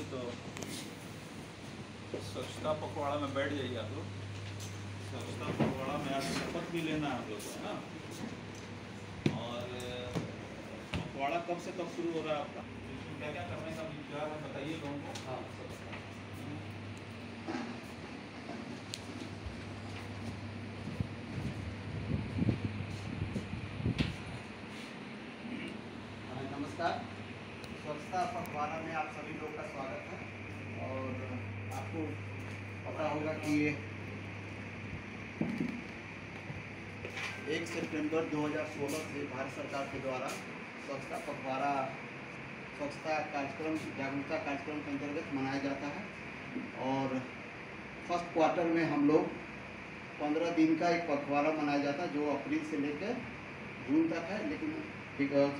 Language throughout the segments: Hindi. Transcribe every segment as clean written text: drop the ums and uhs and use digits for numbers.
चाहिए तो स्वच्छता पखवाड़ा में बैठ जाइए आप लोग। स्वच्छता पखवाड़ा में आज शपथ भी लेना है आप लोग को, है ना। और पखवाड़ा कब से कब शुरू हो रहा है आपका? इसमें क्या क्या करने का विचार है बताइए लोगों को। हाँ, नमस्कार। स्वच्छता पखवाड़ा में आप सभी लोग का स्वागत है। और आपको पता होगा कि 1 सितंबर 2016 से भारत सरकार के द्वारा स्वच्छता पखवाड़ा स्वच्छता कार्यक्रम जागरूकता कार्यक्रम के अंतर्गत मनाया जाता है। और फर्स्ट क्वार्टर में हम लोग 15 दिन का एक पखवाड़ा मनाया जाता है, जो अप्रैल से लेकर जून तक है। लेकिन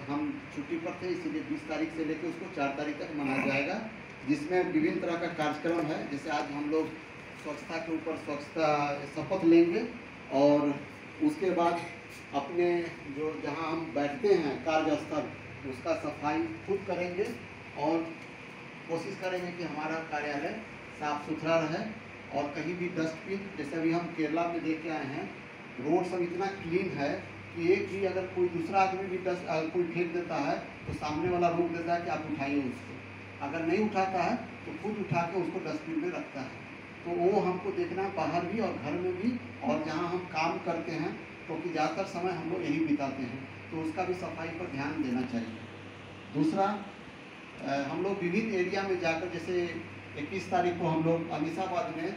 हम छुट्टी पर थे, इसीलिए 20 तारीख से लेकर उसको 4 तारीख तक मनाया जाएगा, जिसमें विभिन्न तरह का कार्यक्रम है। जैसे आज हम लोग स्वच्छता के ऊपर स्वच्छता शपथ लेंगे और उसके बाद अपने जो जहां हम बैठते हैं कार्यस्थल, उसका सफाई खुद करेंगे और कोशिश करेंगे कि हमारा कार्यालय साफ सुथरा रहे। और कहीं भी डस्टबिन, जैसे अभी हम केरला में देख के आए हैं, रोड सब इतना क्लीन है कि एक भी अगर कोई दूसरा आदमी भी कोई फेंक देता है तो सामने वाला रोक देता है कि आप उठाइए उसको। अगर नहीं उठाता है तो खुद उठा के उसको डस्टबिन में रखता है। तो वो हमको देखना है, बाहर भी और घर में भी, और जहाँ हम काम करते हैं, क्योंकि ज़्यादातर समय हम लोग यही बिताते हैं, तो उसका भी सफाई पर ध्यान देना चाहिए। दूसरा, हम लोग विभिन्न एरिया में जाकर, जैसे 21 तारीख को हम लोग अमीनाबाद में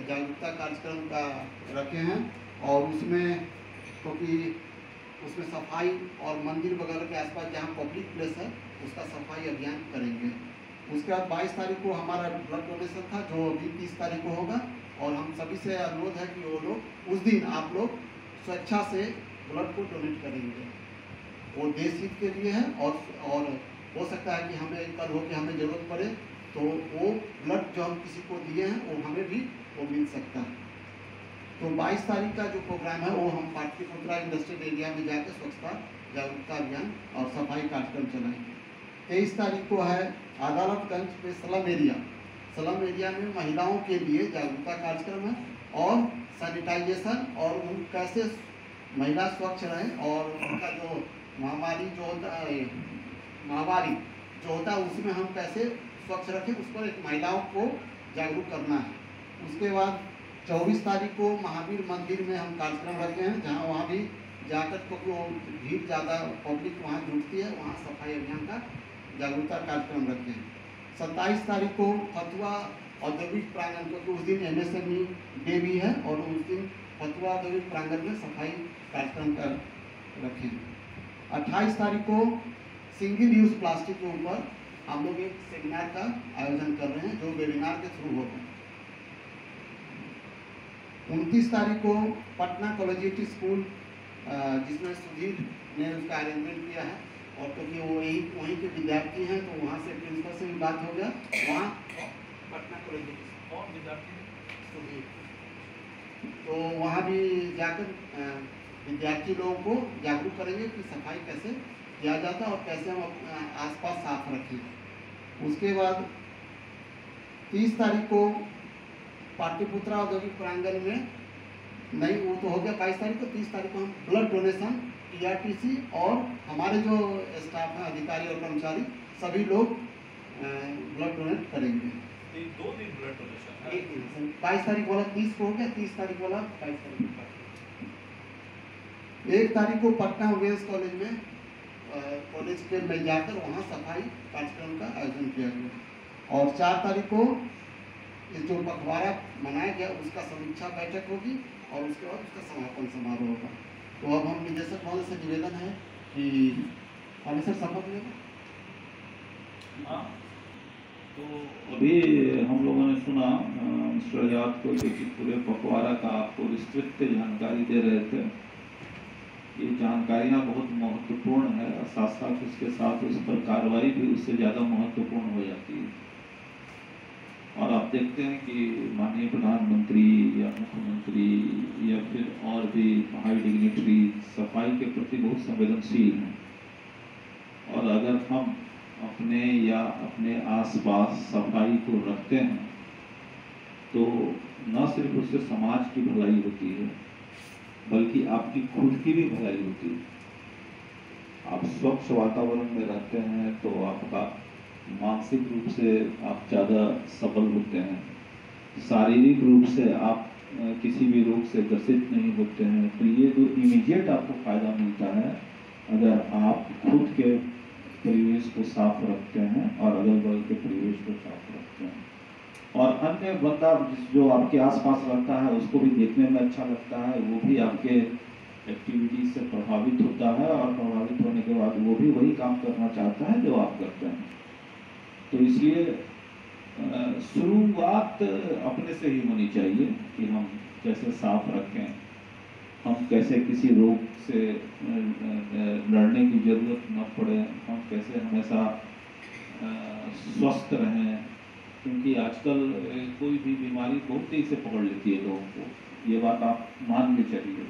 जागरूकता कार्यक्रम का रखे हैं, और उसमें क्योंकि उसमें सफाई और मंदिर वगैरह के आसपास जहाँ पब्लिक प्लेस है उसका सफाई अभियान करेंगे। उसके बाद 22 तारीख को हमारा ब्लड डोनेशन था, जो अभी 30 तारीख को होगा। और हम सभी से अनुरोध है कि वो लोग उस दिन आप लोग स्वेच्छा से ब्लड को डोनेट करेंगे। वो देश हित के लिए है। और हो सकता है कि हमें कल हो के हमें ज़रूरत पड़े तो वो ब्लड जो हम किसी को दिए हैं वो हमें भी वो मिल सकता है। तो 22 तारीख का जो प्रोग्राम है वो हम पाटलिपुत्रा इंडस्ट्रियल एरिया में जाकर स्वच्छता जागरूकता अभियान और सफाई कार्यक्रम चलाएंगे। 23 तारीख को है अदालतगंज में स्लम एरिया में महिलाओं के लिए जागरूकता कार्यक्रम है, और सैनिटाइजेशन और उन कैसे महिला स्वच्छ रहें, और उनका जो महामारी जो होता है उसमें हम कैसे स्वच्छ रखें, उस पर एक महिलाओं को जागरूक करना है। उसके बाद 24 तारीख को महावीर मंदिर में हम कार्यक्रम रखे हैं, जहां वहां भी जाकर, क्योंकि वो भीड़ ज़्यादा पब्लिक वहां जुटती है, वहां सफाई अभियान का जागरूकता कार्यक्रम रखे हैं। 27 तारीख को फतुहा औद्योगिक प्रांगण, क्योंकि उस दिन MSME डे भी है, और उस दिन फतुहा औद्योगिक प्रांगण में सफाई कार्यक्रम का रखे हैं। 28 तारीख को सिंगल यूज प्लास्टिक के ऊपर हम लोग एक सेमिनार का आयोजन कर रहे हैं, जो वेबिनार के थ्रू होगा। 29 तारीख को पटना कॉलेजिएटी स्कूल, जिसमें सुधीर ने उसका अरेंजमेंट किया है, और क्योंकि वो वहीं के विद्यार्थी हैं तो वहाँ से प्रिंसिपल से भी बात हो गया। वहाँ पटना कॉलेजिएटी और विद्यार्थी सुधीर, तो वहाँ भी जाकर विद्यार्थी लोगों को जागरूक करेंगे कि सफाई कैसे किया जाता है और कैसे हम आसपास साफ रखें। उसके बाद 30 तारीख को पाटलिपुत्रा औद्योगिक प्रांगण में, नहीं वो तो हो गया 22 तारीख को, 30 तारीख को हम ब्लड डोनेशन TRTC और हमारे जो स्टाफ हैं, अधिकारी और कर्मचारी, सभी लोग ब्लड डोनेट करेंगे। 2 दिन ब्लड डोनेशन, एक दिन 22 तारीख वाला 30 को हो गया, 30 तारीख वाला 22 तारीख को। 1 तारीख को पटना वुमेन्स कॉलेज में कॉलेज के में जाकर वहाँ सफाई कार्यक्रम का आयोजन किया गया। और 4 तारीख को इस जो पखवाड़ा मनाया गया उसका समीक्षा बैठक होगी, और उसके बाद उसका समापन समारोह होगा। तो अब हम निदेशक महोदय से निवेदन है कि सर शपथ लेंगे। हाँ, तो अभी हम लोगों ने सुना मिस्टर आजाद को, जो कि पूरे पखवाड़ा का आपको विस्तृत जानकारी दे रहे थे। ये जानकारियाँ बहुत महत्वपूर्ण है, और साथ साथ उसके साथ उस पर कार्रवाई भी उससे ज़्यादा महत्वपूर्ण हो जाती है। और आप देखते हैं कि माननीय प्रधानमंत्री या मुख्यमंत्री या फिर और भी हाई डिग्निटरी सफाई के प्रति बहुत संवेदनशील हैं। और अगर हम अपने या अपने आसपास सफाई को रखते हैं तो न सिर्फ उससे समाज की भलाई होती है बल्कि आपकी खुद की भी भलाई होती है। आप स्वच्छ वातावरण में रहते हैं तो आपका मानसिक रूप से आप ज़्यादा सबल होते हैं, शारीरिक रूप से आप किसी भी रोग से ग्रसित नहीं होते हैं। तो ये जो इमीडिएट आपको फायदा मिलता है अगर आप खुद के परिवेश को साफ रखते हैं और अगल बगल के परिवेश को साफ रखते हैं, और अन्य बंदा जो आपके आसपास रहता है उसको भी देखने में अच्छा लगता है, वो भी आपके एक्टिविटीज से प्रभावित होता है और प्रभावित होने के बाद वो भी वही काम करना चाहता है जो आप करते हैं। तो इसलिए शुरुआत अपने से ही होनी चाहिए कि हम कैसे साफ रखें, हम कैसे किसी रोग से लड़ने की जरूरत न पड़े, हम कैसे हमेशा स्वस्थ रहें, क्योंकि आजकल कोई भी बीमारी बहुत तेजी से पकड़ लेती है लोगों को। ये बात आप मान के चलिए।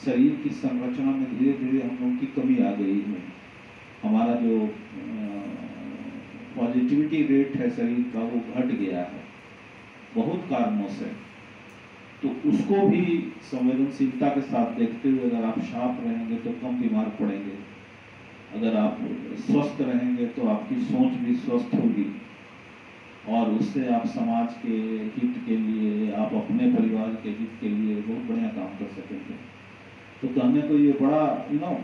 शरीर की संरचना में धीरे धीरे हम लोगों की कमी आ गई है। हमारा जो पॉजिटिविटी रेट है शरीर का वो घट गया है बहुत कारणों से। तो उसको भी संवेदनशीलता के साथ देखते हुए अगर आप शार्प रहेंगे तो कम बीमार पड़ेंगे। अगर आप स्वस्थ रहेंगे तो आपकी सोच भी स्वस्थ होगी और उससे आप समाज के हित के लिए, आप अपने परिवार के हित के लिए बहुत बढ़िया काम कर सकेंगे। तो कहने को ये बड़ा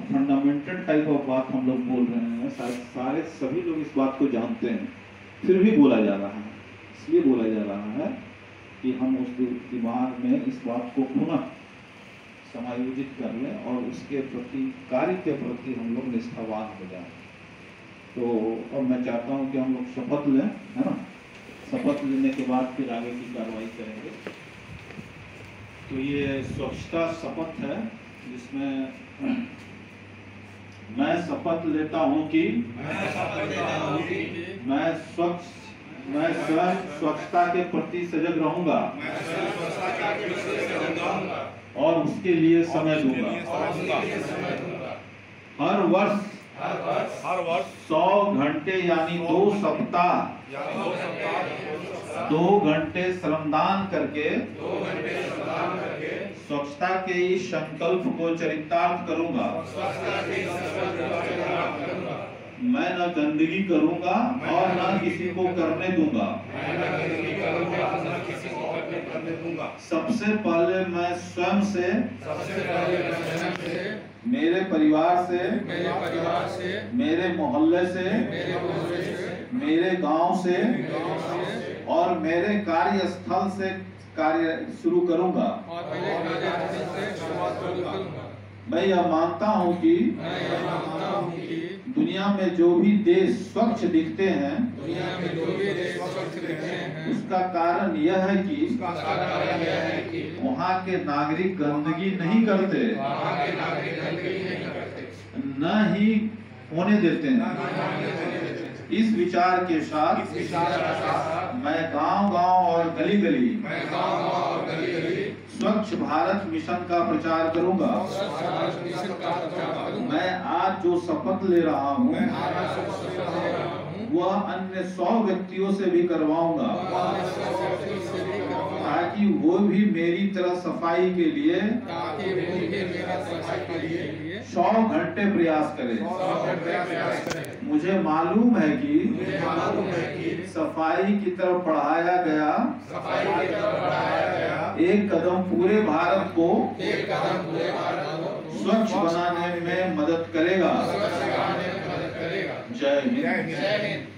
फंडामेंटल टाइप ऑफ बात हम लोग बोल रहे हैं, सारे सभी लोग इस बात को जानते हैं, फिर भी बोला जा रहा है। इसलिए बोला जा रहा है कि हम उस दिमाग में इस बात को पुनः समायोजित कर लें और उसके प्रति, कार्य के प्रति हम लोग निष्ठावान हो जाएं। तो अब मैं चाहता हूं कि हम लोग शपथ लें, है ना। शपथ लेने के बाद फिर आगे की कार्रवाई करेंगे। तो ये स्वच्छता शपथ है जिसमें मैं शपथ लेता हूं कि मैं स्वयं स्वच्छता के प्रति सजग रहूंगा और उसके लिए समय दूंगा। हर वर्ष 100 घंटे यानी 2 सप्ताह 2 घंटे श्रमदान करके स्वच्छता के इस संकल्प को चरितार्थ करूंगा। मैं न गंदगी करूंगा और न किसी को करने दूंगा। सबसे पहले मैं स्वयं से, मेरे परिवार से, मेरे मोहल्ले से, मेरे गांव से और मेरे कार्यस्थल से कार्य शुरू करूंगा। मैं यह मानता हूं कि दुनिया में जो भी देश स्वच्छ दिखते हैं उसका कारण यह है कि वहाँ के नागरिक गंदगी नहीं करते, न ही होने देते हैं। इस विचार के साथ मैं गांव-गांव और गली-गली स्वच्छ भारत मिशन का प्रचार करूंगा। मैं आज जो शपथ ले रहा हूँ वह अन्य 100 व्यक्तियों से भी करवाऊंगा ताकि वो भी मेरी तरह सफाई के लिए 100 घंटे प्रयास करें। मुझे मालूम है कि सफाई की तरफ बढ़ाया गया एक कदम पूरे भारत को स्वच्छ बनाने में मदद करेगा। जय हिंद।